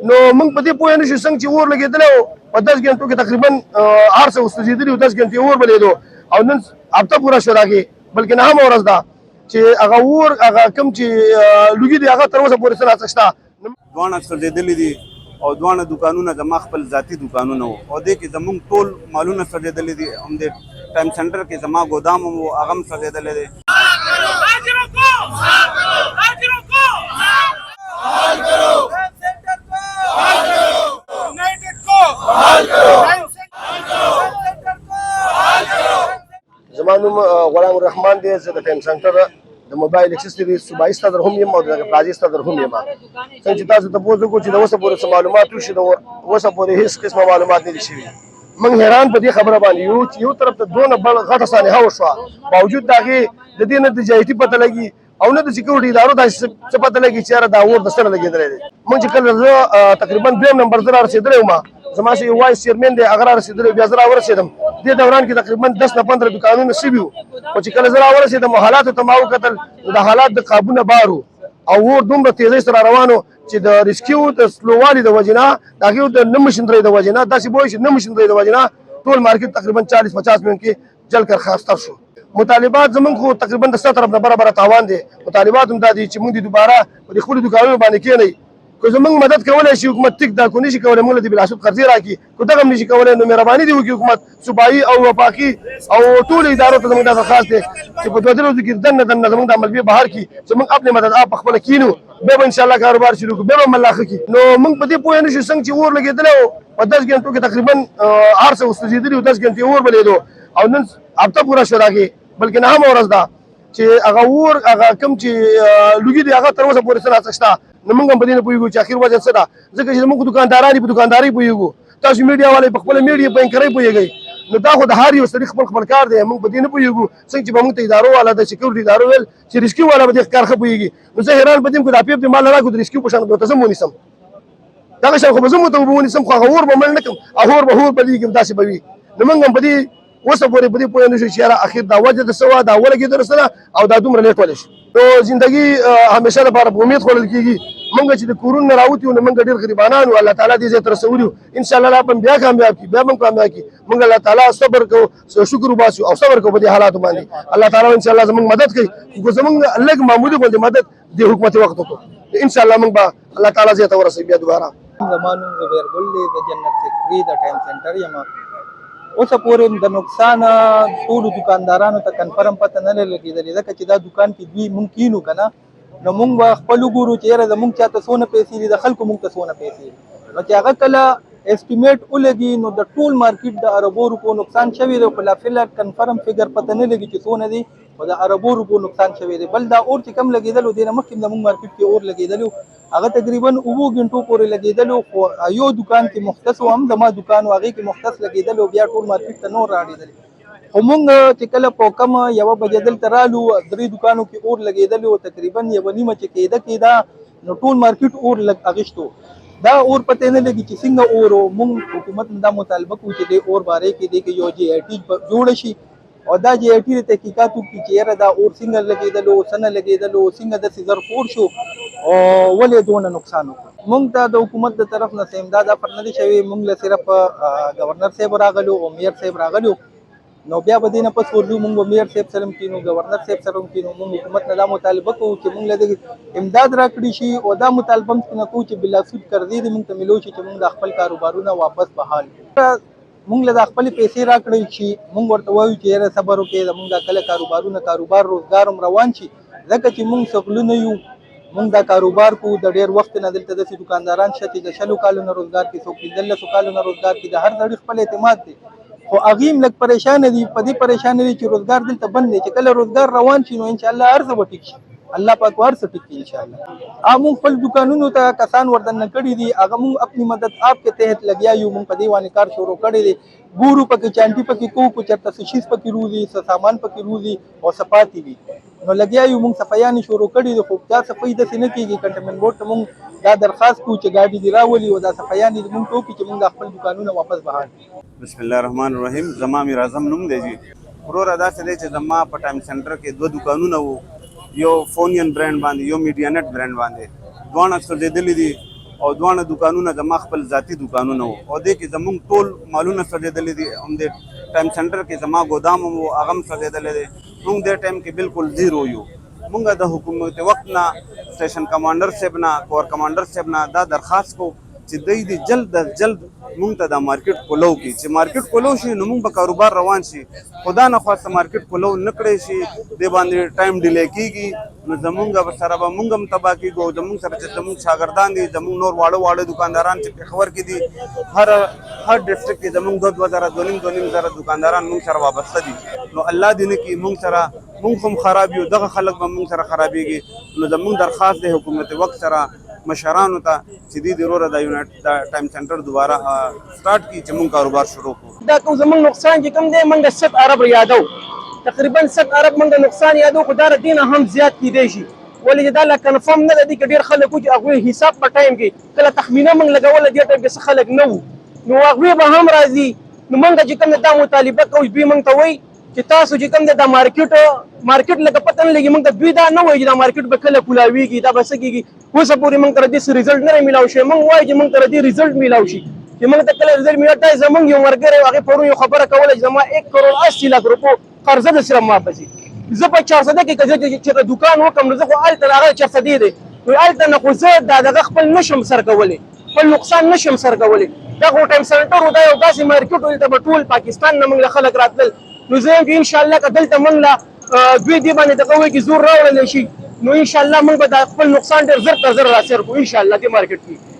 نو موږ په دې پوه نه شو څنګه چې اور لګېدلی و په 10 ګنټو کې تقریبا هر څه وسوځېدلي و 10 ګنټې اور بلېدو او نن هفته پوره شوه هغې بلکې نهمه ورځ ده چې هغه اور هغه کوم چې لوګي دي هغه تر اوسه پورې څه ناڅه شته. دواړه سوځېدلي دي او دواړه دوکانونه زما خپل ذاتي دوکانونه وو او دې کې زموږ ټول مالونه سوځېدلي دي. همدې ټایم سنټر کې زما ګودام هم و هغه هم سوځېدلی دی. زما نوم غلام الرحمن دی. زه د ټایم سنټر د موبایل اکسسوریز صوبایي صدر هم یم او د پلازي صدر هم یم. څنګه چې تاسو تپوس وکړو چې د اوسه پورې څه معلومات وشي د اوسه پورې هېڅ قسمه معلومات نه دي شوي. موږ حیران په دې خبره باندې یو چې یو طرف ته دونه غټه سانحه وشوه باوجود د هغې د دې نه د جایتي پته لګي او نه د سکیورټي ادارو داسې څه پته لګي چې یاره دا اور د څه نه لګېدلی دی. موږ چې کله زه تقریبا 2 نمبر زه رارسېدلی وم زما چې یو وایس چیرمین دی هغه رارسېدلی بیا زه راورسېدم دې دوران کې تقریبا 10 نه 15 دوکانونه سوي وو خو چې کله زه راورسېدم حالاتو ته ما وکتل د حالات د قابو نه بار وو او اور دومره تیزۍ سره روان و چې د ریسکیو د سلووالي د وجې نه د هغې د نه مشندرۍ د وجې نه داسې به وایي چې نه مشندرۍ د وجې نه ټول مارکیټ تقریبا 40-50 منټ کې جل کر خاستر شو. مطالبات زمونږ خو تقریبا د 100 طرف نه برابره تاوان دی. مطالبات هم دا دي چې موږ دې دوباره په دې خپلو دوکانونو باندې کېنئ که زمونږ مدد کولی شي حکومت ټیک دا کو نشي کولی موږ له دې بلاسود قرضې راکړي که دغه هم نشي کولی نو مهرباني دې وکړي حکومت صوبایي او وفاقي او ټولو ادارو ته زموږ دا درخواست دی چې په 2 ورځو کې دننه زموږ دا ملبې بهر کړي زموږ خپلې مدد آپ په خپله کینو بیا به انشاءالله کاروبار شروع کړو بیا به مله ښه کړي. نو موږ په دې پوه نه شو څنګه چې اور لګېدلی و په 10 ګنټو کې تقریبا هر څه وسوځېدلي و 10 ګنټې اور بلېدو او نن هفته پوره شوه د هغې بلکې نهمه ورځ ده چې هغه اور هغه کوم چې لوګي دي هغه تر اوسه پورې څه ناڅه شته. نو موږ هم په دې نه پوهېږو چې اخر وجه څه ده ځکه چې زموږ دوکانداران دي په دوکاندارۍ پوهېږو تاسو میډیا والے په خپله میډیا په انکرۍ پوهېږئ نو دا خو د هر یو سړي خپل کار دی. موږ په دې نه پوهېږو څنګه چې به موږ ته ادارو والا د سکیورټي ادارو ویل چې ریسکیو والا به دې کار ښه پوهېږي نو زه حیران په دې یم که دا پیپ دې مال نه راکړو د ریسکیو په شان به ورته زه هم ونیسم دغه شان خو به زه هم ورته ونیسم خو هغه اور به مړ نه کړم هغه اور به بلېږي داسې به وي. نو موږ هم په دې اوسه پورې په دې پوه نه شو چې یاره اخر دا وجه د څه وه دا ولګېدل څه ده او دا دومره لیټ ولې شو. نو زندګي همیشه لپاره په امید خوړل کېږي. موږ چې د کورونو نه راوتي وو نو موږ ډېر غریبانان وو الله تعالی دې ځای ته رسولي وو انشاءالله الله به هم بیا کامیاب کړي بیا به هم کامیاب کړي. موږ الله تعالی صبر کوو شکر وباسو او صبر کوو په دې حالاتو باندې الله تعالی انشاءالله زموږ مدد کوي خو زموږ لږ معمولي غوندې مدد د حکومتي وخت وکړو انشاءالله موږ به الله تعالی ځای ته ورسوي بیا دوباره. زما نوم زبیر ګل دی د جنت سیکري د ټایم سنټر یم. اوسه پورې د نقصان ټولو دوکاندارانو ته کنفرم پته نه لګېدلې ځکه چې دا دوکان کې دوی مونږ کینو که نه نو مونږ به خپل وګورو چې یاره زمونږ چاته څونه پیسې دي د خلکو مونږ ته څونه پیسې دي نو چې هغه کله اسټیمیټ ولګي نو د ټول مارکیټ د اربو روپو نقصان شوی دی خو لا فلحال کنفرم فګر پته نه لګي چې څونه دي خو د اربو روپو نقصان شوی دی. بل دا اور چې کم لګېدلو دی نه مخکې زموږ مارکیټ کې اور لګېدلو هغه تقریبا 7 غنټو پورې لګېدلو خو یو دوکان کې مختص و هم زما دوکان و هغې کې مختص لګېدلو بیا ټول مارکیټ ته نور راړېدلې خو مونږ چې کله په کمه 1 بجې دلته رالو 3 دوکانو کې اور لګېدلو تقریبا 1 نیمه چې کېده نو ټول مارکیټ اور اغېشتو دا اور پته نه لګي چې څنګه اور مونږ حکومت دا مطالبه کوو چې د اور باره کې دی کې یو جی آی ټي جوړ شي او دا جی آی ټي د تحقیقاتو کې چې یاره دا اور څنګه لګېدلو څنګه لګېدلو څنګه داسې ظرفور شو او ولې دونه نقصان وکړو. مونږ ته د حکومت د طرف نه څه امداد افر نه دی شوی. مونږ له صرف ګورنر صاحب راغلو او میر صاحب راغلو نو بیا به دې نه پس ورځو مونږ به میر صاحب سره هم کینو ګورنر صاحب سره هم کینو مونږ حکومت نه دا مطالبه کوو چې مونږ له امداد راکړي شي او دا مطالبه هم نه کوو چې بلاسود قرضې دې مونږ ته ملو شي چې مونږ د خپل کاروبارونه واپس بحال کړو. مونږ له د خپلې پیسې راکړی شي مونږ ورته وایو چې یاره صبر وکړئ زمونږ دا کله کاروبار روزګار هم روان شي ځکه چې مونږ څغلونه یو مونږ دا کاروبار کوو د ډېر وخت نه دلته داسې دوکانداران شته چې د 20 کالو نه روزګار کوي څوک 15 کالو نه روزګار کوي د هر سړي خپل اعتماد دی خو هغې هم لږ پریشانه دي په دې پریشانه دي چې روزګار دلته بند دی چې کله روزګار روان شي نو انشاءالله هر څه به ټیک شي الله پاک هر څه ټیک کړي انشاءالله. مونږ خپل دوکانونو ته کسان وردننه کړي دي هغه مونږ اپنی مدد آپ کے تحت لګیا یو مونږ په دې باندې کار شروع کړی دی ګورو پکې چانټي پکې کو چېرته څه شیز پکې روزي څه سامان پکې روزي او څه پاتې وي نو لګیا یو مونږ صفایانې شروع کړي دي خو دا صفایي داسې نه کېږي کنټینمنټ بورډ ته مونږ دا درخواست کوو چې ګاډي دې راولي او دا صفایانې دې مونږ ته وکړي چې مونږ دا خپل دوکانونه واپس بحال کړي. بسم الله الرحمن الرحیم. زما میر اعظم نوم دی جی. وروره داسې دی چې زما په ټایم سنټر کې 2 دوکانونه وو یو فونین برانډ باندې یو میډیا نت برانډ باندې دواړه سوځېدلي دي او دوانه دکانونه زما خپل ذاتی دکانونه وو او دې کې زمونږ ټول مالونه سوځېدلې دي همدې ټایم سنټر کې زما ګودام هم و هغه هم سوځېدلی دی موږ دې ټایم کې بالکل زیرو یو موږ د حکومت وخت نه سټیشن کمانډر صاحب نه کور کمانډر صاحب نه دا درخواست کو چې دوی دې جلد از جلد مونږ ته دا مارکیټ کولو کی چې مارکیټ کولو شي نو مونږ به کاروبار روان شي خدا نه خواسته مارکیټ کولو نه کړی شي دې باندې ټایم ډیلی کیږي نو زمونږ سره به مونږ هم تباه کیږو زمونږ سره چې زمونږ شاګردان دي زمونږ نور واړه دکانداران چې پېښور کې دي هر ډسټرکټ کې زمونږ 2,000 دکانداران مونږ سره وابسته دي نو الله دې نه کړي مونږ سره مونږ هم خراب یو دغه خلک به مونږ سره خرابېږي نو زمونږ درخواست دی حکومت وخت سره مشرانو ته چې دې وروره د ټایم سنټر دوباره سٹارټ کی چې مونږ کاروبار شروع کړو دا کوم زمونږ نقصان چې کوم دی مونږ 7 ارب یادو تقریبا 7 ارب مونږ نقصان یادو خو دا دینه هم زیات کیدی شي ولې دا لا کنفرم نه دی چې ډیر خلک چې هغه حساب په ټایم کې کله تخمینه مونږ لګول دي ټایم کې خلک نه وو نو هغه به هم راځي نو مونږ چې کوم دا مطالبه کوي به مونږ ته وایي چې تاسو چې کوم دا مارکیټ لکه پته نه لګي مونږ ته دوی دا نه وایي چې دا مارکیټ به کله کولاویږي دا بس کېږي اوس پورې مونږ ته دې ریزلټ نه ملاوي شي مونږ وایي چې مونږ ته دې ریزلټ ملاوي شي چې مونږ ته کله ریزلټ ملاوي زمونږ یو مرګره هغه پرون یو خبره کوله چې زما 1 کروڑ 80 لک روپو قرضه د سره واپس زه په 400 کې چې دکان وکم نو زه خو الته هغه 400 دی نو الته نه خو زه دا خپل نشم سر کولې خپل نقصان نشم سر کولې دا خو ټایم سنټر دا یو داسې مارکیټ ولته په ټول پاکستان نه موږ خلک راتل نو زه ان شاء الله کدلته موږ لا دوی دی باندې دغه وی کی زور راوړل شي نو ان شاء الله موږ به خپل نقصان ډیر زر تر زر راسر کو ان شاء الله دې مارکیټ کې